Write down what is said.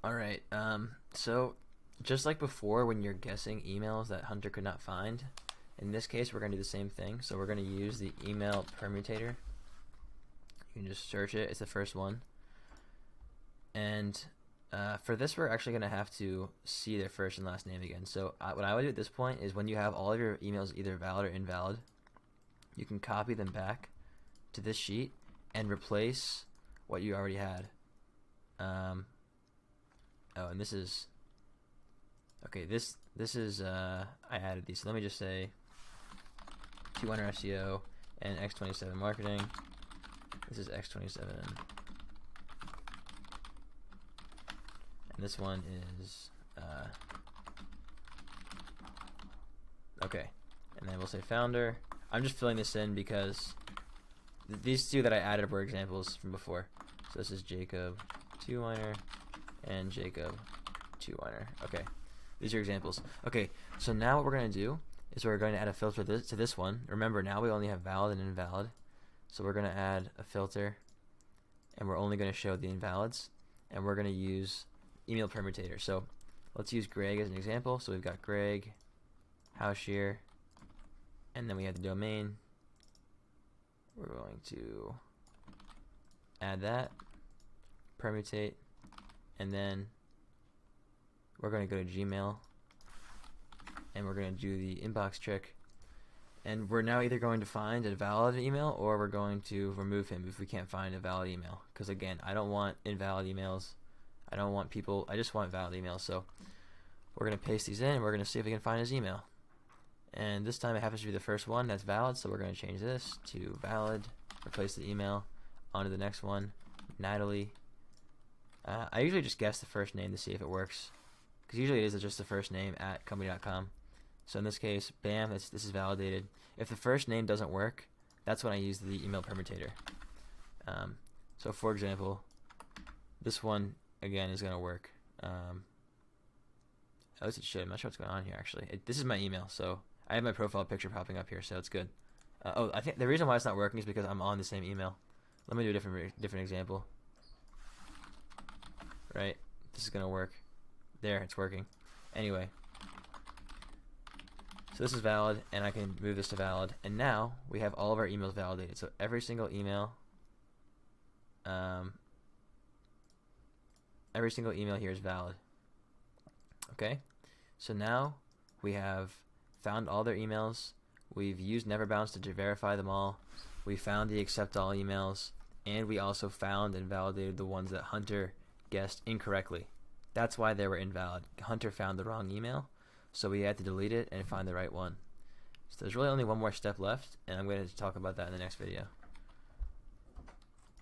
Alright, so just like before when you're guessing emails that Hunter could not find, in this case we're going to do the same thing. So we're going to use the email permutator. You can just search it, it's the first one. And for this we're actually going to have to see their first and last name again. So what I would do at this point is when you have all of your emails either valid or invalid, you can copy them back to this sheet and replace what you already had. Oh, and this is okay. This is I added these. So let me just say Tuwiner SEO and X27 marketing. This is X27, and this one is okay. And then we'll say founder. I'm just filling this in because these two that I added were examples from before. So this is Jacob Tuwiner and Jacob Tuwiner. Okay, these are examples. Okay, so now what we're going to do is we're going to add a filter to this one. Remember, now we only have valid and invalid. So we're going to add a filter, and we're only going to show the invalids, and we're going to use email permutator. So let's use Greg as an example. So we've got Greg, house year, and then we have the domain. We're going to add that, permutate, and then we're going to go to Gmail and we're going to do the inbox trick, and we're now either going to find a valid email or we're going to remove him if we can't find a valid email, because again, I don't want invalid emails. I don't want people, I just want valid emails. So we're going to paste these in and we're going to see if we can find his email, and this time it happens to be the first one that's valid, so we're going to change this to valid, replace the email, onto the next one, Natalie. I usually just guess the first name to see if it works, because usually it is just the first name at company.com. So in this case, bam, this is validated. If the first name doesn't work, that's when I use the email permutator. So for example, this one again is going to work. At least it should. I'm not sure what's going on here actually. This is my email, so I have my profile picture popping up here, so it's good. Oh, I think the reason why it's not working is because I'm on the same email. Let me do a different example. Right, this is gonna work. There, it's working. Anyway, so this is valid, and I can move this to valid, and now we have all of our emails validated. So every single email, here is valid. Okay, so now we have found all their emails. We've used NeverBounce to verify them all. We found the accept all emails, and we also found and validated the ones that Hunter guessed incorrectly. That's why they were invalid. Hunter found the wrong email, so we had to delete it and find the right one. So there's really only one more step left, and I'm going to talk about that in the next video.